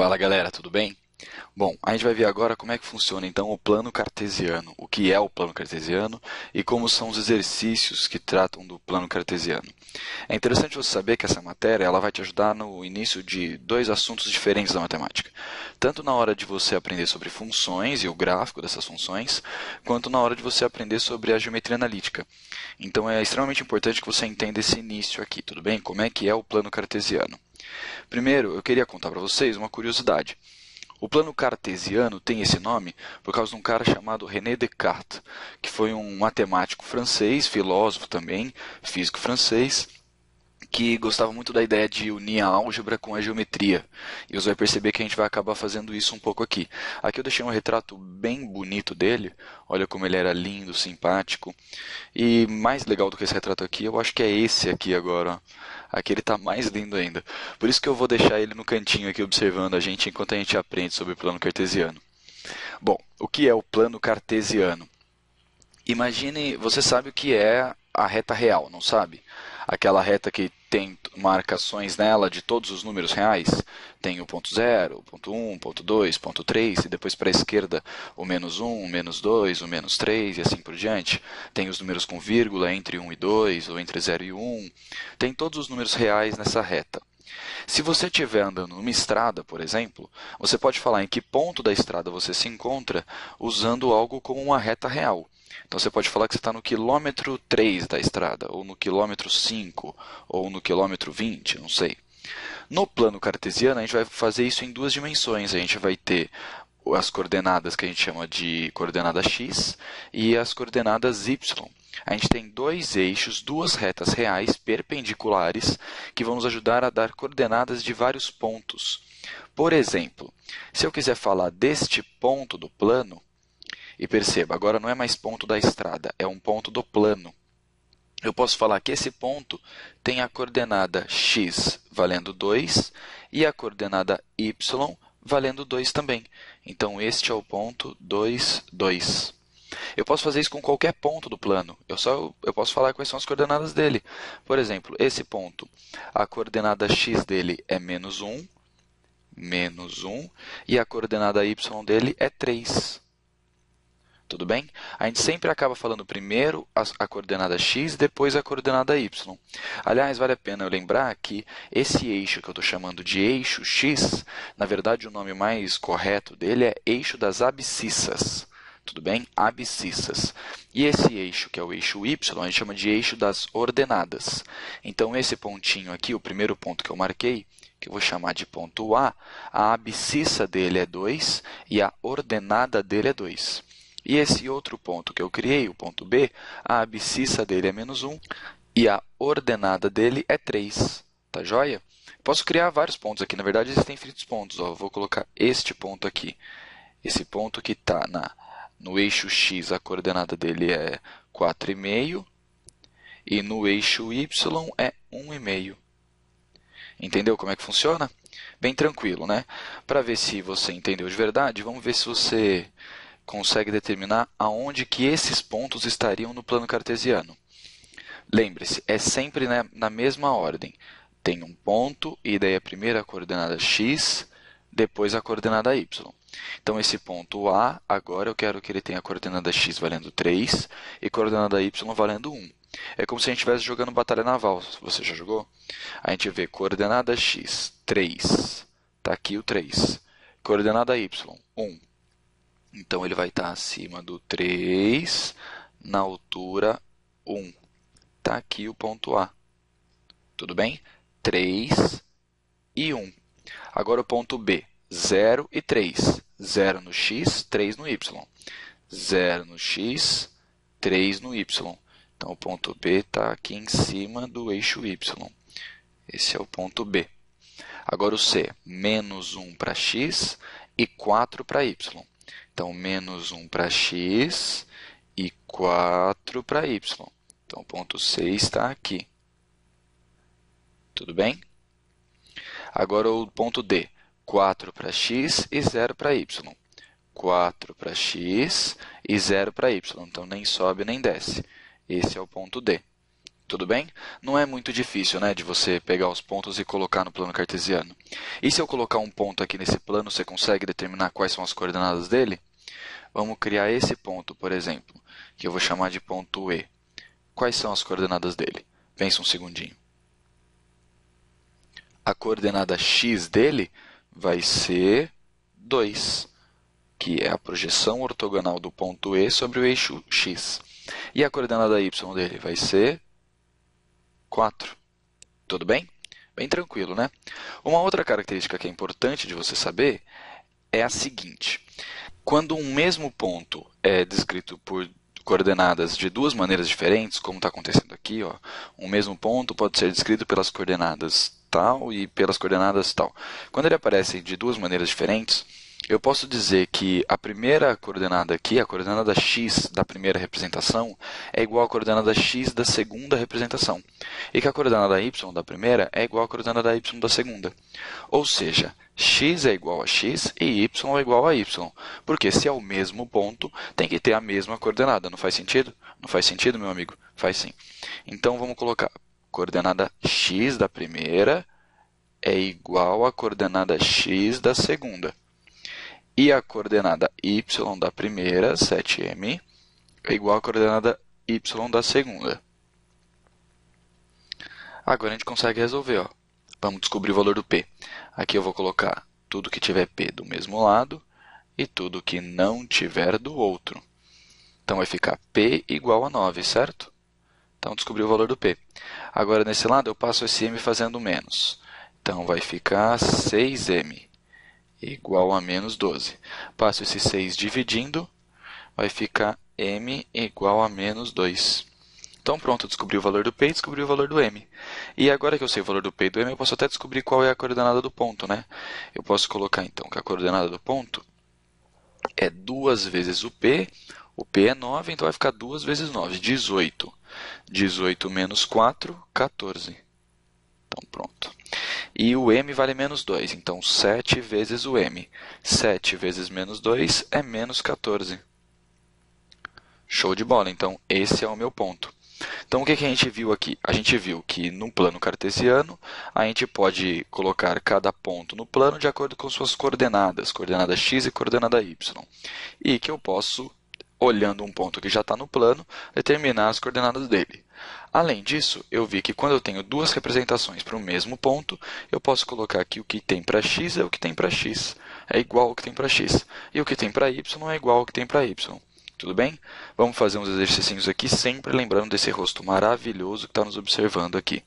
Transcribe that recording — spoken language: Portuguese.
Fala galera, tudo bem? Bom, a gente vai ver agora como é que funciona então o plano cartesiano, o que é o plano cartesiano e como são os exercícios que tratam do plano cartesiano. É interessante você saber que essa matéria ela vai te ajudar no início de dois assuntos diferentes da matemática, tanto na hora de você aprender sobre funções e o gráfico dessas funções, quanto na hora de você aprender sobre a geometria analítica. Então é extremamente importante que você entenda esse início aqui, tudo bem? Como é que é o plano cartesiano? Primeiro, eu queria contar para vocês uma curiosidade. O plano cartesiano tem esse nome por causa de um cara chamado René Descartes, que foi um matemático francês, filósofo também, físico francês, que gostava muito da ideia de unir a álgebra com a geometria. E você vai perceber que a gente vai acabar fazendo isso um pouco aqui. Aqui eu deixei um retrato bem bonito dele. Olha como ele era lindo, simpático. E mais legal do que esse retrato aqui, eu acho que é esse aqui agora. Ó. Aqui ele está mais lindo ainda. Por isso que eu vou deixar ele no cantinho aqui observando a gente enquanto a gente aprende sobre o plano cartesiano. Bom, o que é o plano cartesiano? Imagine, você sabe o que é a reta real, não sabe? Aquela reta que tem marcações nela de todos os números reais. Tem o ponto 0, o ponto 1, o ponto 2, o ponto 3, e depois para a esquerda o menos 1, o menos 2, o menos 3 e assim por diante. Tem os números com vírgula entre 1 e 2, ou entre 0 e 1. Tem todos os números reais nessa reta. Se você estiver andando numa estrada, por exemplo, você pode falar em que ponto da estrada você se encontra usando algo como uma reta real. Então você pode falar que você está no quilômetro 3 da estrada, ou no quilômetro 5, ou no quilômetro 20, não sei. No plano cartesiano, a gente vai fazer isso em duas dimensões. A gente vai ter as coordenadas que a gente chama de coordenada x e as coordenadas y. A gente tem dois eixos, duas retas reais perpendiculares que vão nos ajudar a dar coordenadas de vários pontos. Por exemplo, se eu quiser falar deste ponto do plano, e perceba, agora não é mais ponto da estrada, é um ponto do plano. Eu posso falar que esse ponto tem a coordenada x valendo 2 e a coordenada y valendo 2 também. Então, este é o ponto 2, 2. Eu posso fazer isso com qualquer ponto do plano. Eu posso falar quais são as coordenadas dele. Por exemplo, esse ponto, a coordenada x dele é menos 1, e a coordenada y dele é 3. Tudo bem? A gente sempre acaba falando primeiro a coordenada x, depois a coordenada y. Aliás, vale a pena eu lembrar que esse eixo que eu estou chamando de eixo x, na verdade o nome mais correto dele é eixo das abscissas. Tudo bem? Abscissas. E esse eixo, que é o eixo y, a gente chama de eixo das ordenadas. Então, esse pontinho aqui, o primeiro ponto que eu marquei, que eu vou chamar de ponto A abscissa dele é 2 e a ordenada dele é 2. E esse outro ponto que eu criei, o ponto B, a abscissa dele é menos 1 e a ordenada dele é 3. Tá joia? Posso criar vários pontos aqui. Na verdade, existem infinitos pontos. Ó. Eu vou colocar este ponto aqui. Esse ponto que está no eixo x, a coordenada dele é 4,5 e no eixo y é 1,5. Entendeu como é que funciona? Bem tranquilo, né? Para ver se você entendeu de verdade, vamos ver se você consegue determinar aonde que esses pontos estariam no plano cartesiano. Lembre-se, é sempre na mesma ordem. Tem um ponto e daí a primeira coordenada x, depois a coordenada y. Então, esse ponto A, agora eu quero que ele tenha a coordenada x valendo 3 e coordenada y valendo 1. É como se a gente estivesse jogando batalha naval. Você já jogou? A gente vê coordenada x, 3. Está aqui o 3. Coordenada y, 1. Então, ele vai estar acima do 3, na altura 1. Está aqui o ponto A. Tudo bem? 3 e 1. Agora o ponto B. 0 e 3. 0 no x, 3 no y. 0 no x, 3 no y. Então, o ponto B está aqui em cima do eixo y. Esse é o ponto B. Agora o C. Menos 1 para x e 4 para y. Então, menos 1 para x e 4 para y. Então, o ponto C está aqui. Tudo bem? Agora o ponto D. 4 para x e 0 para y. 4 para x e 0 para y. Então, nem sobe nem desce. Esse é o ponto D. Tudo bem? Não é muito difícil, né, de você pegar os pontos e colocar no plano cartesiano. E se eu colocar um ponto aqui nesse plano, você consegue determinar quais são as coordenadas dele? Vamos criar esse ponto, por exemplo, que eu vou chamar de ponto E. Quais são as coordenadas dele? Pensa um segundinho. A coordenada x dele vai ser 2, que é a projeção ortogonal do ponto E sobre o eixo x. E a coordenada y dele vai ser 4. Tudo bem? Bem tranquilo, né? Uma outra característica que é importante de você saber é a seguinte. Quando um mesmo ponto é descrito por coordenadas de duas maneiras diferentes, como está acontecendo aqui, ó, um mesmo ponto pode ser descrito pelas coordenadas tal e pelas coordenadas tal. Quando ele aparece de duas maneiras diferentes, eu posso dizer que a primeira coordenada aqui, a coordenada x da primeira representação, é igual à coordenada x da segunda representação. E que a coordenada y da primeira é igual à coordenada y da segunda. Ou seja, x é igual a x e y é igual a y. Porque se é o mesmo ponto, tem que ter a mesma coordenada. Não faz sentido? Não faz sentido, meu amigo? Faz sim. Então, vamos colocar coordenada x da primeira é igual à coordenada x da segunda. E a coordenada y da primeira, 7m, é igual à coordenada y da segunda. Agora a gente consegue resolver. Ó. Vamos descobrir o valor do p. Aqui eu vou colocar tudo que tiver p do mesmo lado e tudo que não tiver do outro. Então vai ficar p igual a 9, certo? Então descobri o valor do p. Agora nesse lado eu passo esse m fazendo menos. Então vai ficar 6m. Igual a menos 12. Passo esse 6 dividindo, vai ficar m igual a menos 2. Então pronto, eu descobri o valor do p e descobri o valor do m. E agora que eu sei o valor do p e do m, eu posso até descobrir qual é a coordenada do ponto, né? Eu posso colocar então que a coordenada do ponto é 2 vezes o p é 9, então vai ficar 2 vezes 9, 18. 18 menos 4, 14. Então pronto. E o m vale menos 2, então 7 vezes o m. 7 vezes menos 2 é menos 14. Show de bola, então esse é o meu ponto. Então o que a gente viu aqui? A gente viu que no plano cartesiano, a gente pode colocar cada ponto no plano de acordo com suas coordenadas, coordenada x e coordenada y. E que eu posso, olhando um ponto que já está no plano, determinar as coordenadas dele. Além disso, eu vi que quando eu tenho duas representações para o mesmo ponto, eu posso colocar que o que tem para x é o que tem para x, é igual ao que tem para x. E o que tem para y é igual ao que tem para y. Tudo bem? Vamos fazer uns exercícios aqui, sempre lembrando desse rosto maravilhoso que está nos observando aqui.